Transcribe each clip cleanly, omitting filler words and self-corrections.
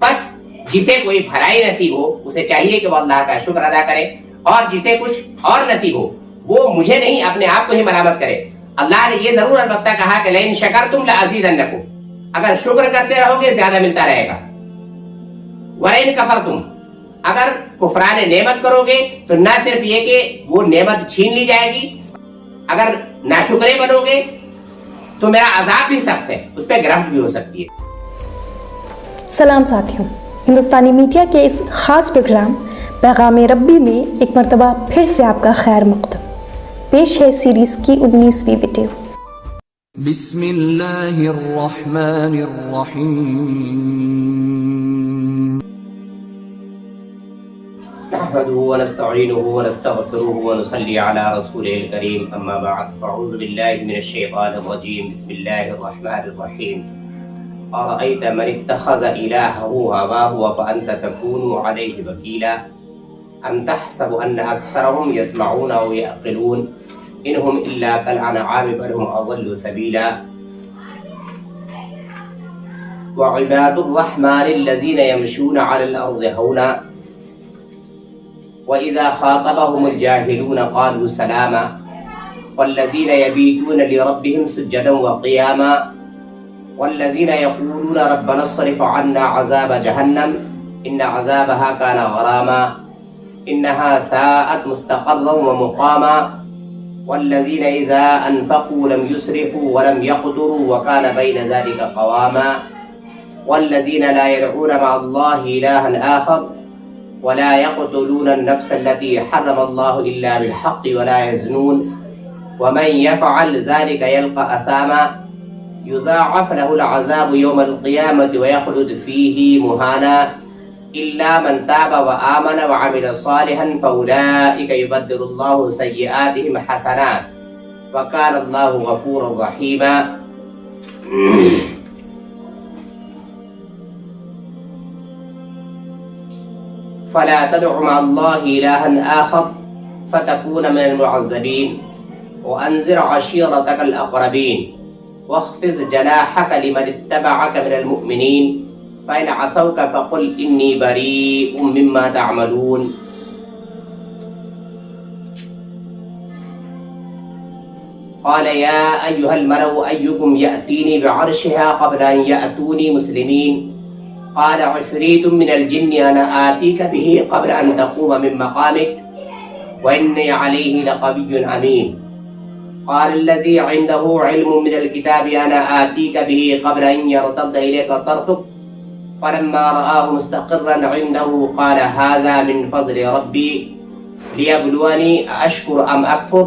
بس جسے کوئی بھلائی نصیب ہو اسے چاہیے کہ وہ اللہ کا شکر ادا کرے، اور جسے کچھ اور نصیب ہو وہ مجھے نہیں اپنے آپ کو ہی ملامت کرے۔ اللہ نے یہ ضرور البتہ کہا کہ لئن شکرتم لازیدنکم، اگر شکر کرتے رہو گے زیادہ ملتا رہے گا، ولئن کفرتم، اگر کفران نعمت کرو گے تو نہ صرف یہ کہ وہ نعمت چھین لی جائے گی، اگر ناشکرے بنو گے تو میرا عذاب بھی سخت ہے، اس پہ گرفت بھی ہو سکتی ہے۔ سلام ساتھیوں، ہندوستانی میڈیا کے اس خاص پروگرام پیغام ربی میں ایک مرتبہ پھر سے آپ کا خیر مقدم۔ پیش ہے سیریز کی 19ویں ویڈیو۔ بسم اللہ الرحمن الرحیم۔ نحمده ونستعینه ونستغفره ونصلی علی رسوله الکریم، اما بعد فاعوذ باللہ من الشیطان الرجیم، بسم اللہ الرحمن الرحیم۔ أرأيت من اتخذ إلهه هواه فأنت تكون عليه وكيلا أم تحسب أن أكثرهم يسمعون أو يعقلون إن هم إلا كالأنعام بل هم أضل سبيلا وعباد الرحمن الذين يمشون على الأرض هونا وإذا خاطبهم الجاهلون قالوا سلاما والذين يبيتون لربهم سجدا وقياما والذين يقولون ربنا اصرف عنا عذاب جهنم إن عذابها كان غراما إنها ساءت مستقرا ومقاما والذين إذا أنفقوا لم يسرفوا ولم يقتروا وكان بين ذلك قواما والذين لا يدعون مع الله إلها آخر ولا يقتلون النفس التي حرم الله إلا بالحق ولا يزنون ومن يفعل ذلك يلقى أثاما يضاعف له العذاب يوم القيامة ويخلد فيه مهانا إلا من تاب وآمن وعمل صالحا فأولئك يبدل الله سيئاتهم حسنات وكان الله غفورا رحيما۔ فلا تدع مع الله إلها آخر فتكون من المعذبين وأنذر عشيرتك الأقربين واخفض جناحك لمن اتبعك من المؤمنين فإن عصوك فقل إني بريء مما تعملون۔ قال يا أيها الملأ أيكم يأتيني بعرشها قبل أن يأتوني مسلمين قال عفريت من الجن أنا آتيك به قبل أن تقوم من مقامك وإني عليه لقوي أمين قال الذي عنده علم من الكتاب أنا آتيك به قبل أن يرتد إليك طرفك فلما رآه مستقرا عنده قال هذا من فضل ربي ليبلوني أشكر أم أكفر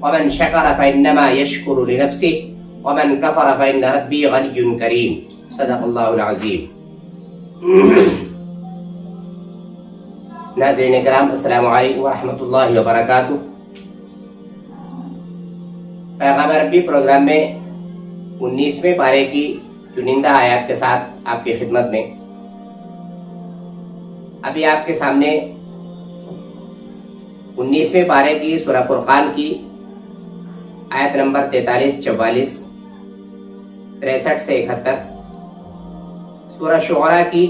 ومن شكر فإنما يشكر لنفسه ومن كفر فإن ربي غني كريم۔ صدق اللہ العظیم۔ ناظرین کرام، السلام علیکم ورحمۃ اللہ وبرکاتہ۔ پیغام ربی پروگرام میں 19ویں پارے کی چنندہ آیات کے ساتھ آپ کی خدمت میں ابھی آپ کے سامنے 19ویں پارے کی سورہ فرقان کی آیت نمبر 43، 44، 63 سے 71، سورہ شعراء کی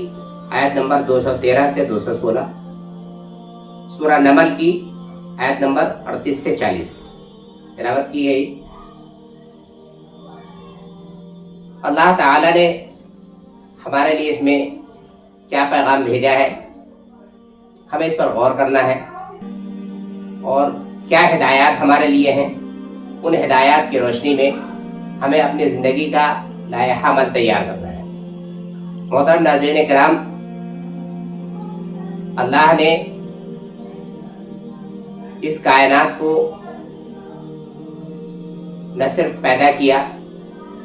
آیت نمبر 213 سے 216، سورہ نمل کی آیت نمبر 38 سے 40 تلاوت کی ہے۔ اللہ تعالی نے ہمارے لیے اس میں کیا پیغام بھیجا ہے، ہمیں اس پر غور کرنا ہے، اور کیا ہدایات ہمارے لیے ہیں، ان ہدایات کی روشنی میں ہمیں اپنی زندگی کا لائحہ عمل تیار کرنا ہے۔ محترم ناظرین کرام، اللہ نے اس کائنات کو نہ صرف پیدا کیا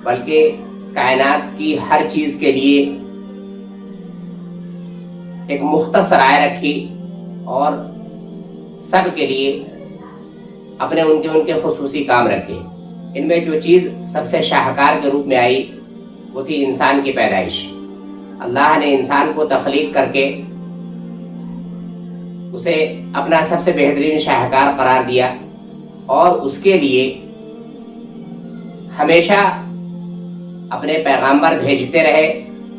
بلکہ کائنات کی ہر چیز کے لیے ایک مختصر رائے رکھی، اور سب کے لیے اپنے ان کے خصوصی کام رکھے۔ ان میں جو چیز سب سے شاہکار کے روپ میں آئی وہ تھی انسان کی پیدائش۔ اللہ نے انسان کو تخلیق کر کے اسے اپنا سب سے بہترین شاہکار قرار دیا، اور اس کے لیے ہمیشہ اپنے پیغامبر بھیجتے رہے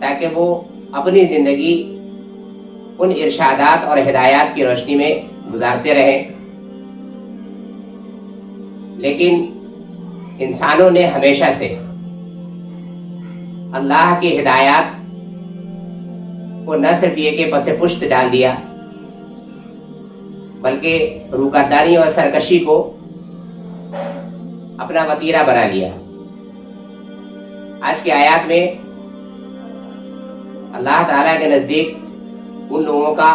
تاکہ وہ اپنی زندگی ان ارشادات اور ہدایات کی روشنی میں گزارتے رہیں، لیکن انسانوں نے ہمیشہ سے اللہ کی ہدایات کو نہ صرف یہ کہ پس پشت ڈال دیا، بلکہ روکردانی اور سرکشی کو اپنا وتیرہ بنا لیا۔ آج کی آیات میں اللہ تعالیٰ کے نزدیک ان لوگوں کا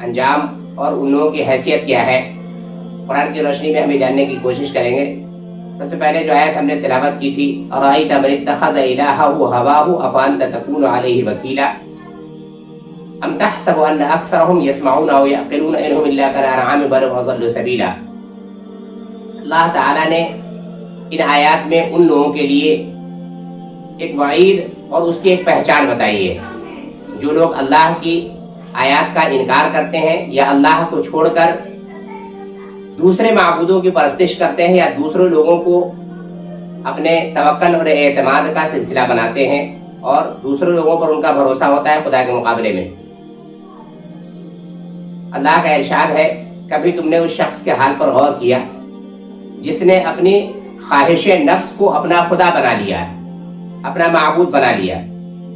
انجام اور ان لوگوں کی حیثیت کیا ہے، قرآن کی روشنی میں ہم یہ جاننے کی کوشش کریں گے۔ سب سے پہلے جو آیت ہم نے تلاوت کی تھی، اَرَأَيْتَ مَنِ اتَّخَذَ إِلَٰهَهُ هَوَاهُ أَفَأَنْتَ تَكُونُ عَلَيْهِ وَكِيلًا أَمْ تَحْسَبُ أَنَّ أَكْثَرَهُمْ يَسْمَعُونَ أَوْ يَعْقِلُونَ إِنْ هُمْ إِلَّا كَالْأَنْعَامِ بَلْ هُمْ أَضَلُّ سَبِيلًا۔ اللہ تعالیٰ نے ان آیات میں ان لوگوں کے لیے ایک وعید اور اس کی ایک پہچان بتائی ہے جو لوگ اللہ کی آیات کا انکار کرتے ہیں یا اللہ کو چھوڑ کر دوسرے معبودوں کی پرستش کرتے ہیں یا دوسرے لوگوں کو اپنے توکل اور اعتماد کا سلسلہ بناتے ہیں اور دوسرے لوگوں پر ان کا بھروسہ ہوتا ہے خدا کے مقابلے میں۔ اللہ کا ارشاد ہے، کبھی تم نے اس شخص کے حال پر غور کیا جس نے اپنی خواہش نفس کو اپنا خدا بنا لیا، اپنا معبود بنا لیا۔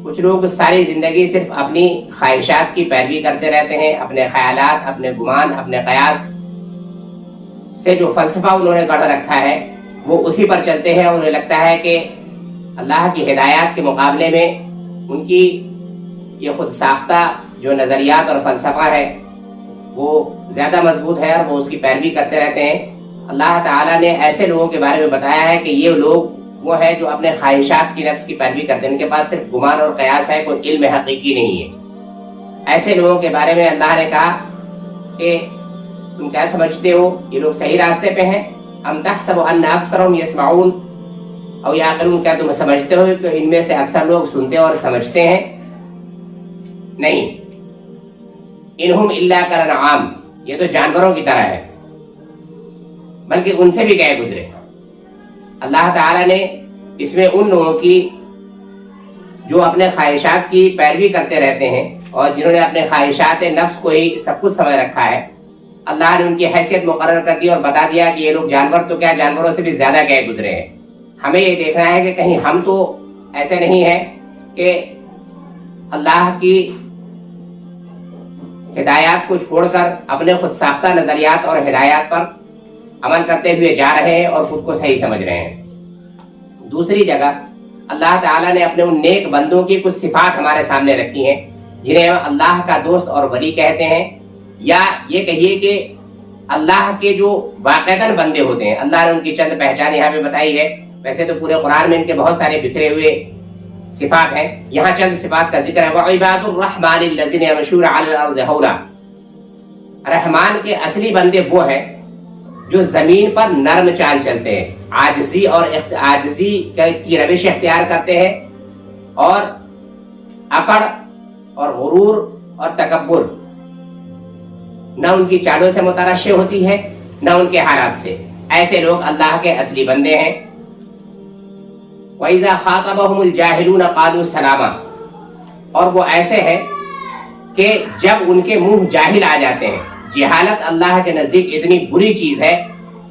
کچھ لوگ ساری زندگی صرف اپنی خواہشات کی پیروی کرتے رہتے ہیں، اپنے خیالات، اپنے گمان، اپنے قیاس سے جو فلسفہ انہوں نے گڑھ رکھا ہے وہ اسی پر چلتے ہیں، اور انہیں لگتا ہے کہ اللہ کی ہدایات کے مقابلے میں ان کی یہ خود ساختہ جو نظریات اور فلسفہ ہے وہ زیادہ مضبوط ہے اور وہ اس کی پیروی کرتے رہتے ہیں۔ اللہ تعالیٰ نے ایسے لوگوں کے بارے میں بتایا ہے کہ یہ لوگ وہ ہے جو اپنے خواہشات کی نفس کی پیروی کرتے ہیں، ان کے پاس صرف گمان اور قیاس ہے، کوئی علم حقیقی نہیں ہے۔ ایسے لوگوں کے بارے میں اللہ نے کہا کہ تم کیا سمجھتے ہو یہ لوگ صحیح راستے پہ ہیں؟ ام تحسب ان اکثرهم يسمعون او يعقلون، کیا تم سمجھتے ہو کہ ان میں سے اکثر لوگ سنتے اور سمجھتے ہیں؟ نہیں، انہم الا کالانعام، یہ تو جانوروں کی طرح ہے، بلکہ ان سے بھی گئے گزرے۔ اللہ تعالیٰ نے اس میں ان لوگوں کی جو اپنے خواہشات کی پیروی کرتے رہتے ہیں اور جنہوں نے اپنے خواہشات نفس کو ہی سب کچھ سمجھ رکھا ہے، اللہ نے ان کی حیثیت مقرر کر دی اور بتا دیا کہ یہ لوگ جانور تو کیا، جانوروں سے بھی زیادہ گئے گزرے ہیں۔ ہمیں یہ دیکھنا ہے کہ کہیں ہم تو ایسے نہیں ہیں کہ اللہ کی ہدایات کو چھوڑ کر اپنے خود ساختہ نظریات اور ہدایات پر عمل کرتے ہوئے جا رہے ہیں اور خود کو صحیح سمجھ رہے ہیں۔ دوسری جگہ اللہ تعالیٰ نے اپنے ان نیک بندوں کی کچھ صفات ہمارے سامنے رکھی ہیں جنہیں اللہ کا دوست اور ولی کہتے ہیں، یا یہ کہیے کہ اللہ کے جو واقعتاً بندے ہوتے ہیں۔ اللہ نے ان کی چند پہچان یہاں پہ بتائی ہے، ویسے تو پورے قرآن میں ان کے بہت سارے بکھرے ہوئے صفات ہیں، یہاں چند صفات کا ذکر ہے۔ وَعِبَادُ الرَّحْمَنِ الَّذِينَ يَمْشُونَ عَلَى الْأَرْضِ هَوْنًا، رحمان کے اصلی بندے وہ ہیں جو زمین پر نرم چال چلتے ہیں، عاجزی کی روش اختیار کرتے ہیں، اور اکڑ اور غرور اور تکبر نہ ان کی چالوں سے مترشح ہوتی ہے نہ ان کے حالات سے۔ ایسے لوگ اللہ کے اصلی بندے ہیں۔ وَإِذَا خَاطَبَهُمُ الْجَاهِلُونَ قَالُوا سَلَامًا، اور وہ ایسے ہیں کہ جب ان کے منہ جاہل آ جاتے ہیں، جہالت اللہ کے نزدیک اتنی بری چیز ہے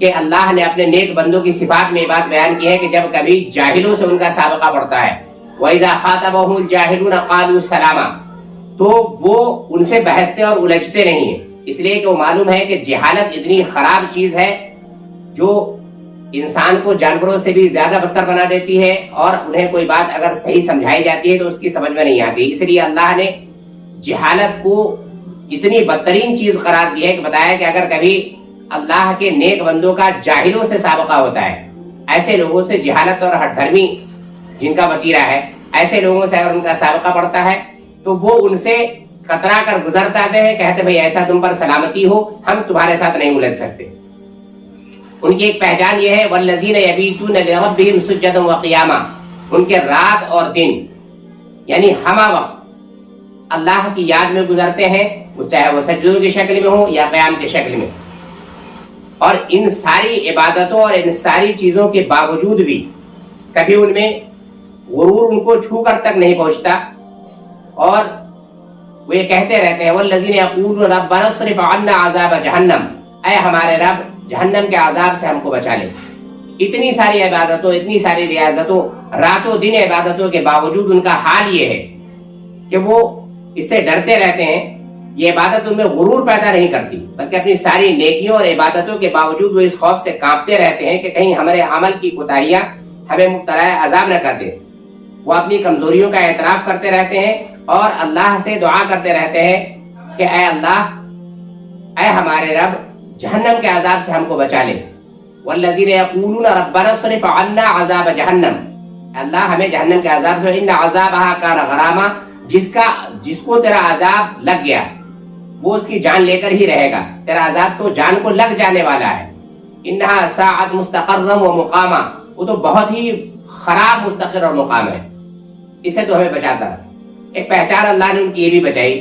کہ اللہ نے اپنے نیک بندوں کی صفات میں یہ بات بیان کی ہے کہ جب کبھی جاہلوں سے ان کا سابقہ پڑتا ہے، وَإِذَا خَاطَبَهُمُ الْجَاهِلُونَ قَالُوا سَلَامًا، تو وہ ان سے بحثتے اور الجھتے نہیں ہیں، اس لیے کہ وہ معلوم ہے کہ جہالت اتنی خراب چیز ہے جو انسان کو جانوروں سے بھی زیادہ بدتر بنا دیتی ہے، اور انہیں کوئی بات اگر صحیح سمجھائی جاتی ہے تو اس کی سمجھ میں نہیں آتی۔ اس لیے اللہ نے جہالت کو اتنی بدترین چیز قرار دی ہے کہ بتایا کہ اگر کبھی اللہ کے نیک بندوں کا جاہلوں سے سابقہ ہوتا ہے، ایسے لوگوں سے جہالت اور ہٹ دھرمی جن کا وتیرہ ہے، ایسے لوگوں سے اگر ان کا سابقہ پڑتا ہے تو وہ ان سے کترا کر گزرتے ہیں، کہتے بھئی ایسا تم پر سلامتی ہو، ہم تمہارے ساتھ نہیں الجھ سکتے۔ ان کی ایک پہچان یہ ہے، والذین یبیتون لربہم سجدا وقیاما، ان کے رات اور دن یعنی ہمہ وقت اللہ کی یاد میں گزرتے ہیں، چاہے وہ سجدوں کی شکل میں ہو یا قیام کی شکل میں، اور ان ساری عبادتوں اور ان ساری چیزوں کے باوجود بھی کبھی ان میں غرور ان کو چھو کر تک نہیں پہنچتا، اور وہ یہ کہتے رہتے ہیں والذین یقولون ربنا اصرف عنا عذاب جہنم، اے ہمارے رب جہنم کے عذاب سے ہم کو بچا لے۔ اتنی ساری عبادتوں، اتنی ساری ریاضتوں، راتوں دن عبادتوں کے باوجود ان کا حال یہ ہے کہ وہ اس سے ڈرتے رہتے ہیں۔ یہ عبادت ان میں غرور پیدا نہیں کرتی، بلکہ اپنی ساری نیکیوں اور عبادتوں کے باوجود وہ اس خوف سے کانپتے رہتے ہیں کہ کہیں ہمارے عمل کی کوتاہیاں ہمیں مبتلا عذاب نہ کر دے۔ وہ اپنی کمزوریوں کا اعتراف کرتے رہتے ہیں اور اللہ سے دعا کرتے رہتے ہیں کہ اے اللہ، اے ہمارے رب جہنم کے عذاب سے ہم کو بچا لے۔ والذین یقولون ربنا اصرف عنا عذاب جہنم، اللہ ہمیں جہنم کے عذاب سے، ان عذابها کان غراما، جس کو تیرا عذاب لگ گیا وہ اس کی جان لے کر ہی رہے گا، تیرا عذاب تو جان کو لگ جانے والا ہے۔ انہا ساعت مستقرا و مقاما، وہ تو بہت ہی خراب مستقر اور مقام ہے، اسے تو ہمیں بچاتا ہے۔ ایک پہچان اللہ نے ان کی یہ بھی بچائی،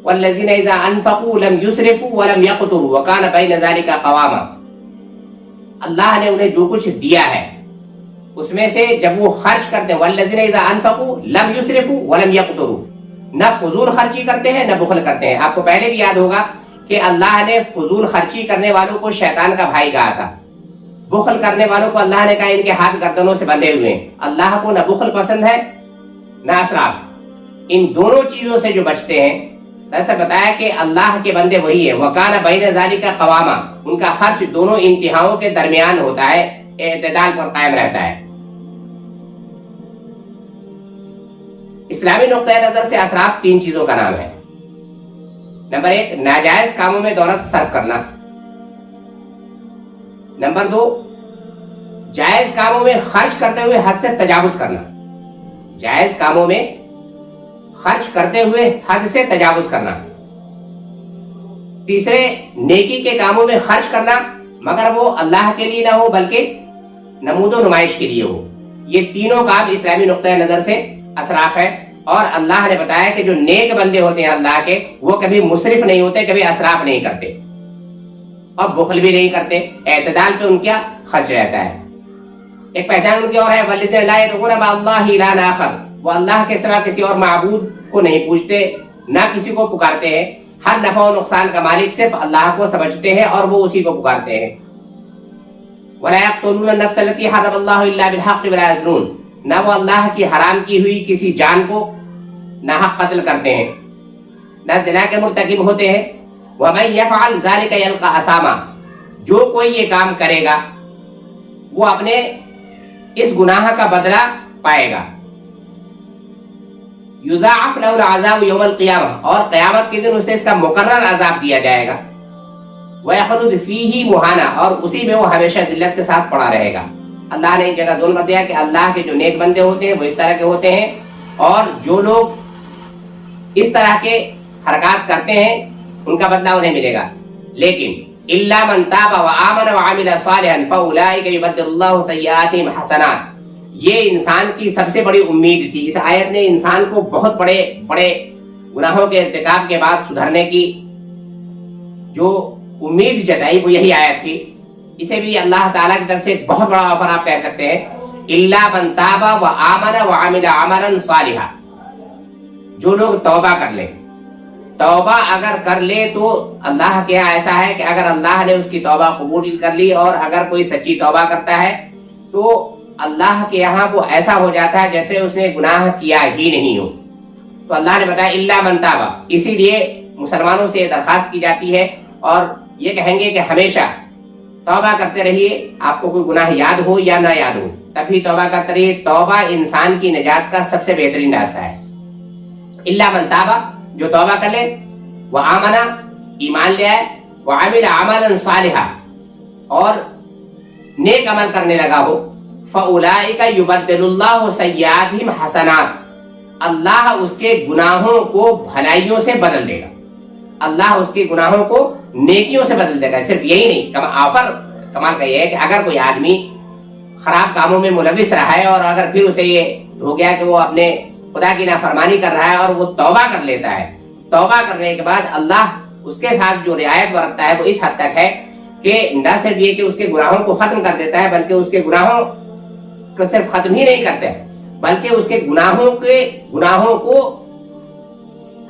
والذین اذا انفقوا لم يسرفوا ولم يقتروا وكان بين ذلك قواما، اللہ نے انہیں جو کچھ دیا ہے اس میں سے جب وہ خرچ کرتے ہیں، والذین اذا انفقوا لم يسرفوا ولم يقتروا، نہ فضول خرچی کرتے ہیں نہ بخل کرتے ہیں۔ آپ کو پہلے بھی یاد ہوگا کہ اللہ نے فضول خرچی کرنے والوں کو شیطان کا بھائی کہا تھا، بخل کرنے والوں کو اللہ نے کہا ان کے ہاتھ گردنوں سے بندھے ہوئے ہیں۔ اللہ کو نہ بخل پسند ہے نہ اسراف، ان دونوں چیزوں سے جو بچتے ہیں، ایسا بتایا کہ اللہ کے بندے وہی ہیں۔ وَكَانَ بَيْنَ ذَلِكَ قَوَامًا، ان کا خرچ دونوں انتہاؤں کے درمیان ہوتا ہے، اعتدال پر قائم رہتا ہے۔ اسلامی نقطۂ نظر سے اسراف تین چیزوں کا نام ہے۔ نمبر ایک، ناجائز کاموں میں دولت صرف کرنا۔ نمبر دو، جائز کاموں میں خرچ کرتے ہوئے حد سے تجاوز کرنا، جائز کاموں میں خرچ کرتے ہوئے حد سے تجاوز کرنا۔ تیسرے، نیکی کے کاموں میں خرچ کرنا مگر وہ اللہ کے لیے نہ ہو بلکہ نمود و نمائش کے لیے ہو۔ یہ تینوں کام اسلامی نقطۂ نظر سے اسراف ہے، اور اللہ نے بتایا کہ جو نیک بندے ہوتے ہیں اللہ کے، وہ کبھی مسرف نہیں ہوتے، کبھی اسراف نہیں کرتے اور بخل بھی نہیں کرتے، اعتدال پہ ان کا خرچ رہتا ہے۔ ایک پہچان ان کی اور ہے، وَالَّذِينَ لَا يَدْعُونَ مَعَ اللَّهِ إِلَٰهًا آخَرَ، وہ اللہ کے سوا کسی اور معبود کو نہیں پوچھتے، نہ کسی کو پکارتے ہیں، ہر نفع و نقصان کا مالک صرف اللہ کو سمجھتے ہیں اور وہ اسی کو پکارتے ہیں۔ وَلَا يَقْتُلُونَ النَّفْسَ الَّتِي حَرَّمَ اللَّهُ إِلَّا بِالْحَقِّ وَلَا يَزْنُونَ، نہ وہ اللہ کی حرام کی ہوئی کسی جان کو ناحق قتل کرتے ہیں، نہ زنا کے مرتکب ہوتے ہیں۔ وَمَن يَفْعَلْ ذَلِكَ يَلْقَ أَثَامًا، جو کوئی یہ کام کرے گا وہ اپنے اس گناہ کا بدلہ پائے گا۔ یضاعف له العذاب یوم القیامہ، اور قیامت کے دن اسے اس کا مقرر عذاب دیا جائے گا۔ وَيَخْلُدْ فِيهِ مُهَانًا، اور اسی میں وہ ہمیشہ ذلت کے ساتھ پڑا رہے گا۔ اللہ نے ایک جگہ دو نمبر دیا کہ اللہ کے جو نیک بندے ہوتے ہیں وہ اس طرح کے ہوتے ہیں، اور جو لوگ اس طرح کے حرکات کرتے ہیں ان کا بدلہ انہیں ملے گا۔ لیکن إِلَّا مَن تَابَ وَآمَنَ وَعَمِلَ صَالِحًا فَأُولَٰئِكَ يُبَدِّلُ اللَّهُ سَيِّئَاتِهِمْ حَسَنَاتٍ، یہ انسان کی سب سے بڑی امید تھی۔ اس آیت نے انسان کو بہت بڑے بڑے گناہوں کے ارتکاب کے بعد سدھرنے کی جو امید جتائی وہ یہی آیت تھی۔ اسے بھی اللہ تعالیٰ کی طرف سے ایک بہت بڑا آفر آپ کہہ سکتے ہیں، إِلَّا مَن تَابَ وَآمَنَ وَعَمِلَ عَمَلًا صَالِحًا، جو لوگ توبہ کر لیں۔ توبہ اگر کر لے تو اللہ کے یہاں ایسا ہے کہ اگر اللہ نے اس کی توبہ قبول کر لی، اور اگر کوئی سچی توبہ کرتا ہے تو اللہ کے یہاں وہ ایسا ہو جاتا ہے جیسے اس نے گناہ کیا ہی نہیں ہو۔ تو اللہ نے بتایا الا من تاب، اسی لیے مسلمانوں سے یہ درخواست کی جاتی ہے اور یہ کہیں گے کہ ہمیشہ توبہ کرتے رہیے، آپ کو کوئی گناہ یاد ہو یا نہ یاد ہو تب بھی توبہ کرتے رہیے۔ توبہ انسان کی نجات کا سب سے بہترین راستہ ہے۔ الا من تاب، جو توبہ کر لے، وآمن، ایمان لے آئے، وعمل عملا صالحا، اور نیک عمل کرنے لگا ہو، فاولئک یبدل اللہ سیئاتہم حسنات، اللہ اس کے گناہوں کو بھلائیوں سے بدل دے گا، اللہ اس کے گناہوں کو نیکیوں سے بدل دے گا۔ صرف یہی نہیں، آفر کمال کا یہ ہے کہ اگر کوئی آدمی خراب کاموں میں ملوث رہا ہے اور اگر پھر اسے یہ ہو گیا کہ وہ اپنے خدا کی نافرمانی کر رہا ہے اور وہ توبہ کر لیتا ہے، توبہ کرنے کے بعد اللہ اس کے ساتھ جو رعایت برتتا ہے وہ اس حد تک ہے کہ نہ صرف یہ کہ اس کے گناہوں کو ختم کر دیتا ہے بلکہ اس کے گناہوں کو صرف ختم ہی نہیں کرتے بلکہ اس کے گناہوں کو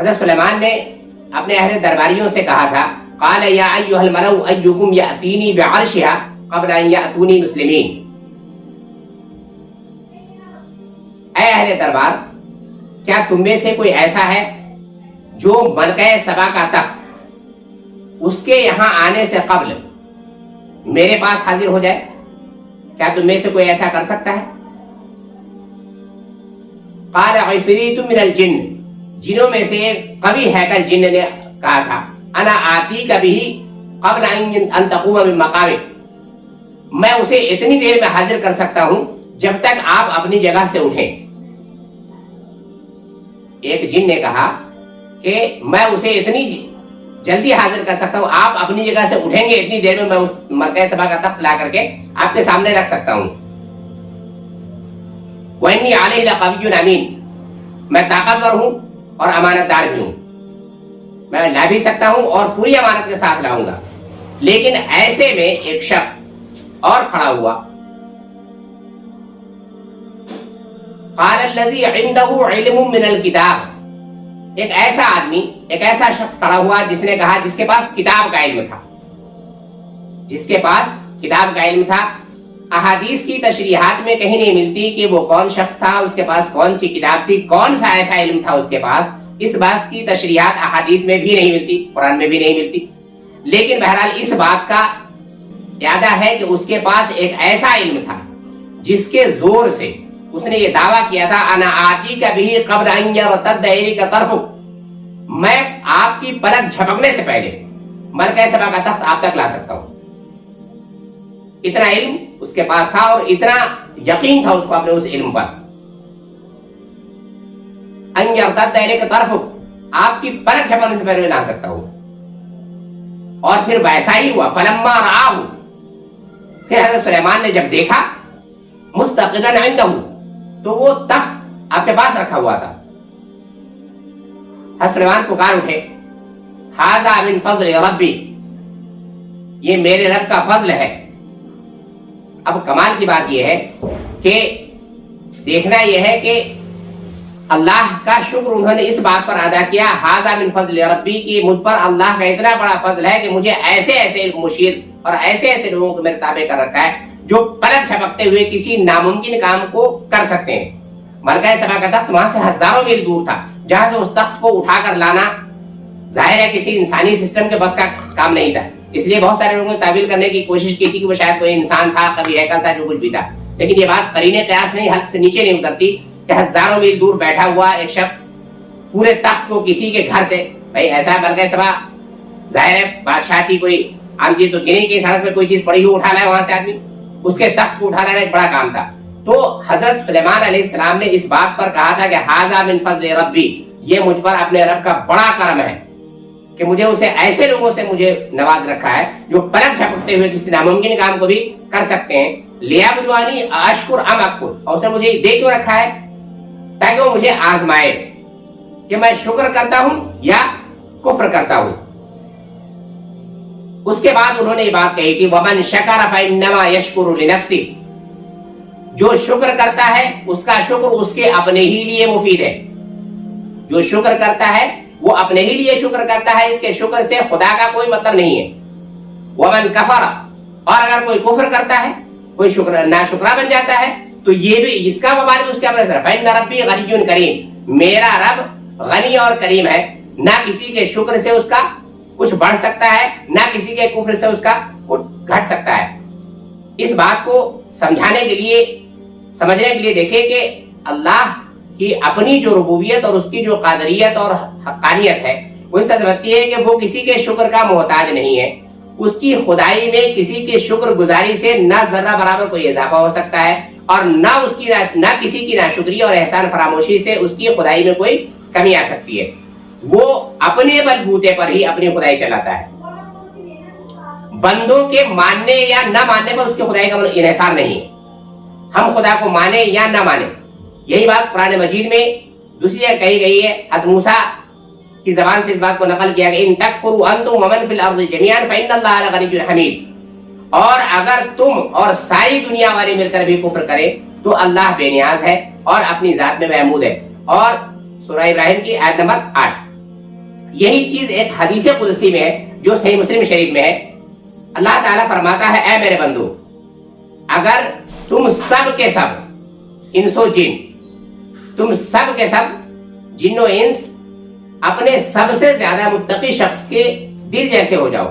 حضرت سلیمان نے اپنے اہل درباریوں سے کہا تھا قال یا ایھا الملأ ایکم یأتینی بعرشها قبل ان یأتونی مسلمین، اے اہل دربار کیا تم میں سے کوئی ایسا ہے جو ملکہ سبا کا تخت اس کے یہاں آنے سے قبل میرے پاس حاضر ہو جائے؟ کیا تم میں سے کوئی ایسا کر سکتا ہے؟ قال عفریت من الجن، جنوں میں سے ایک قوی ہیکل جن نے کہا تھا انا آتیک بہ قبل ان تقوم من مقامک، میں اسے اتنی دیر میں حاضر کر سکتا ہوں جب تک آپ اپنی جگہ سے اٹھیں۔ ایک جن نے کہا کہ میں اسے اتنی جلدی حاضر کر سکتا ہوں، آپ اپنی جگہ سے اٹھیں گے اتنی دیر میں اس ملکہ سبا کا تخت لا کر کے آپ کے سامنے رکھ سکتا ہوں۔ وَإِنِّي عَلَيْهِ لَقَوِيٌّ أَمِينٌ، میں طاقتور ہوں اور امانت دار بھی ہوں، میں لا بھی سکتا ہوں اور پوری امانت کے ساتھ لاؤں گا۔ لیکن ایسے میں ایک شخص اور کھڑا ہوا، قال الذي عنده علم من الكتاب، ایک ایسا آدمی، ایک ایسا شخص کھڑا ہوا جس نے کہا جس کے پاس کتاب کا علم تھا، جس کے پاس کتاب کا علم تھا۔ احادیث کی تشریحات میں کہیں نہیں ملتی کہ وہ کون شخص تھا، اس کے پاس کون سی کتاب تھی، کون سا ایسا علم تھا اس کے پاس، اس بات کی تشریحات احادیث میں بھی نہیں ملتی، قرآن میں بھی نہیں ملتی۔ لیکن بہرحال اس بات کا ارادہ ہے کہ اس کے پاس ایک ایسا علم تھا جس کے زور سے اس نے یہ دعویٰ کیا تھا انا آتیک بہ قبل ان یرتد الیک طرفک، میں آپ کی پلک جھپکنے سے پہلے ملکہ سبا کا تخت آپ تک لا سکتا ہوں۔ اتنا علم اس کے پاس تھا اور اتنا یقین تھا اس کو اپنے اس علم پر۔ ان یرتد الیک طرفک، آپ کی پلک جھپکنے سے پہلے لا سکتا ہوں۔ اور پھر ویسا ہی ہوا، فلما رآہ، پھر حضرت سلیمان نے جب دیکھا مستقرا عنده، تو وہ تخت آپ کے پاس رکھا ہوا تھا۔ حضرت سلیمان پکار اٹھے، ھذا من فضل ربی، یہ میرے رب کا فضل ہے۔ اب کمال کی بات یہ ہے کہ دیکھنا یہ ہے کہ اللہ کا شکر انہوں نے اس بات پر ادا کیا، ھذا من فضل ربی، کہ مجھ پر اللہ کا اتنا بڑا فضل ہے کہ مجھے ایسے ایسے مشیر اور ایسے ایسے لوگوں کو میرے تابع کر رکھا ہے جو پلک جھپکتے ہوئے کسی ناممکن کام کو کر سکتے ہیں۔ ملکہ سبا کا تخت وہاں سے ہزاروں میل دور تھا، جہاں سے اس تخت کو اٹھا کر لانا ظاہر ہے کسی انسانی سسٹم کے بس کا کام نہیں تھا۔ اس لیے بہت سارے لوگوں نے تعویل کرنے کی کوشش کی تھی کہ وہ شاید کوئی انسان تھا، کبھی ہیکل تھا، جو کچھ بھی تھا، لیکن یہ بات قرینے قیاس نہیں، حد سے نیچے نہیں اترتی کہ ہزاروں میل دور بیٹھا ہوا ایک شخص پورے تخت کو کسی کے گھر سے، بھائی ایسا ملکہ سبا ظاہر ہے بادشاہ کی کوئی عام چیز تو نہیں کہ سڑک پہ کوئی چیز پڑی ہو اٹھانا ہے وہاں سے آدمی، اس کے تخت کو اٹھانا ایک بڑا کام تھا۔ تو حضرت سلیمان علیہ السلام نے اس بات پر کہا تھا کہ ھذا من فضل ربی، یہ مجھ پر اپنے رب کا بڑا کرم ہے کہ مجھے اسے ایسے لوگوں سے مجھے نواز رکھا ہے جو پلک جھپکتے ہوئے کسی ناممکن کام کو بھی کر سکتے ہیں۔ لیبلونی اشکر ام اکفر، اور اس نے مجھے دے کیوں رکھا ہے؟ تاکہ وہ مجھے آزمائے کہ میں شکر کرتا ہوں یا کفر کرتا ہوں۔ اس کے بعد انہوں نے یہ بات کہی کہ ومن شکر فانما یشکر لنفسہ، جو شکر کرتا ہے اس کا شکر اس کے اپنے ہی لیے مفید ہے۔ جو شکر کرتا ہے وہ اپنے ہی لیے شکر کرتا ہے، اس کے شکر سے خدا کا کوئی مطلب نہیں ہے۔ ومن کفر، اور اگر کوئی کفر کرتا ہے، کوئی شکر ناشکرا بن جاتا ہے، تو یہ بھی اس کا وبال بھی اس کے اپنے سر۔ فإن ربی غنی کریم، میرا رب غنی اور کریم ہے، نہ کسی کے شکر سے اس کا کچھ بڑھ سکتا ہے، نہ کسی کے کفر سے اس کا کچھ گھٹ سکتا ہے۔ اس بات کو سمجھانے کے لیے، سمجھنے کے لیے دیکھیں کہ اللہ کی اپنی جو ربوبیت اور اس کی جو قادریت اور حقانیت ہے وہ اس طرح سمجھتی ہے کہ وہ کسی کے شکر کا محتاج نہیں ہے۔ اس کی خدائی میں کسی کے شکر گزاری سے نہ ذرہ برابر کوئی اضافہ ہو سکتا ہے، اور نہ کسی کی ناشکری اور احسان فراموشی سے اس کی خدائی میں کوئی کمی آ سکتی ہے۔ وہ اپنے بلبوتے پر ہی اپنی خدائی چلاتا ہے، بندوں کے ماننے یا نہ ماننے پر اس کی خدائی کا انحصار نہیں ہے۔ ہم خدا کو مانے یا نہ مانے، یہی بات قرآن مجید میں دوسری جگہ کہی گئی ہے۔ حضرت موسیٰ کی زبان سے اس بات کو نقل کیا گیا، ان تکفروا انتم ومن فی الارض جميعا فإن اللہ لغنی حمید، اور اگر تم اور ساری دنیا والے مل کر بھی کفر کرے تو اللہ بے نیاز ہے اور اپنی ذات میں محمود ہے۔ اور سورہ ابراہیم کی آیت نمبر 8۔ یہی چیز ایک حدیث قدسی میں ہے جو صحیح مسلم شریف میں ہے. اللہ تعالیٰ فرماتا ہے اے میرے بندو اگر تم سب کے سب انس و جن، تم سب کے سب جن و انس اپنے سب سے زیادہ متقی شخص کے دل جیسے ہو جاؤ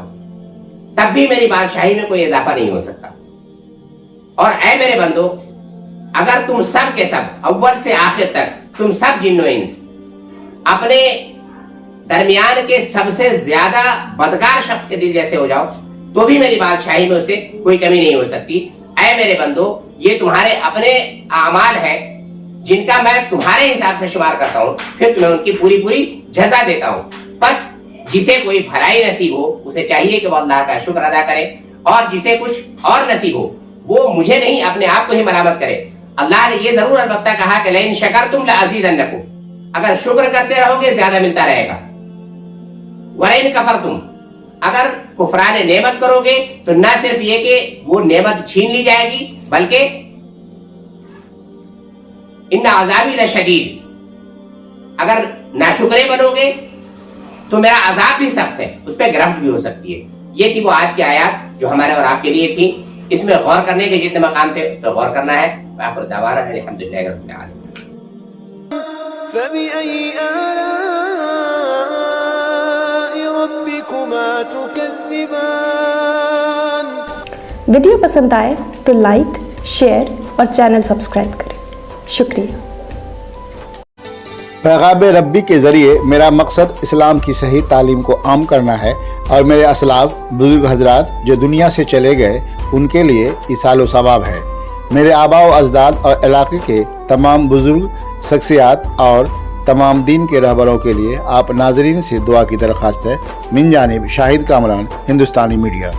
تب بھی میری بادشاہی میں کوئی اضافہ نہیں ہو سکتا. اور اے میرے بندو اگر تم سب کے سب اول سے آخر تک تم سب جن و انس اپنے درمیان کے سب سے زیادہ بدکار شخص کے دل جیسے ہو جاؤ تو بھی میری بادشاہی میں اسے کوئی کمی نہیں ہو سکتی. اے میرے بندو یہ تمہارے اپنے اعمال ہیں جن کا میں تمہارے حساب سے شمار کرتا ہوں، پھر تمہیں ان کی پوری جزا دیتا ہوں. بس جسے کوئی بھلائی نصیب ہو اسے چاہیے کہ وہ اللہ کا شکر ادا کرے، اور جسے کچھ اور نصیب ہو وہ مجھے نہیں اپنے آپ کو ہی ملامت کرے. اللہ نے یہ ضرور البتہ کہا کہ لئن شکرتم لازیدنکم، اگر شکر کرتے رہو گے زیادہ ملتا رہے گا. ولئن کفرتم، اگر کفران نعمت کرو گے تو نہ صرف یہ کہ وہ نعمت چھین لی جائے گی بلکہ ان عذابی لشدید، اگر ناشکرے بنو گے تو میرا عذاب بھی سخت ہے، اس پہ گرفت بھی ہو سکتی ہے. یہ تھی وہ آج کی آیات جو ہمارے اور آپ کے لیے تھی. اس میں غور کرنے کے جتنے مقام تھے اس پہ غور کرنا ہے. آخر دعوانا الحمدللہ رب العالمین. فبأي آلاء ربكما تكذبان. ویڈیو پسند آئے تو لائک، شیئر اور چینل سبسکرائب کریں. شکریہ. پیغام ربی کے ذریعے میرا مقصد اسلام کی صحیح تعلیم کو عام کرنا ہے اور میرے اسلاف بزرگ حضرات جو دنیا سے چلے گئے ان کے لیے ایصال و ثواب ہے. میرے آباء و اجداد اور علاقے کے تمام بزرگ شخصیات اور تمام دین کے رہبروں کے لیے آپ ناظرین سے دعا کی درخواست ہے. من جانب شاہد کامران، ہندوستانی میڈیا.